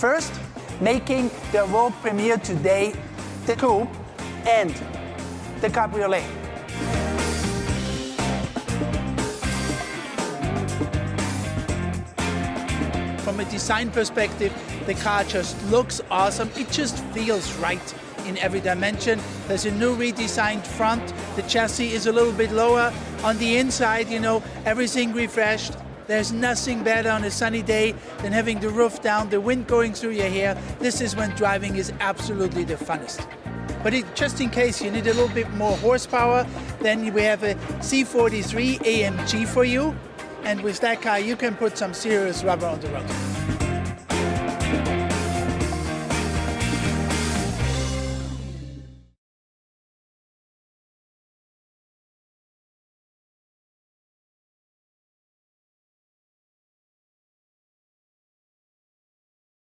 First, making the world premiere today, the Coupe and the Cabriolet. From a design perspective, the car just looks awesome. It just feels right in every dimension. There's a new redesigned front. The chassis is a little bit lower. On the inside, you know, everything refreshed. There's nothing better on a sunny day than having the roof down, the wind going through your hair. This is when driving is absolutely the funnest. But just in case you need a little bit more horsepower, then we have a C43 AMG for you. And with that car, you can put some serious rubber on the road.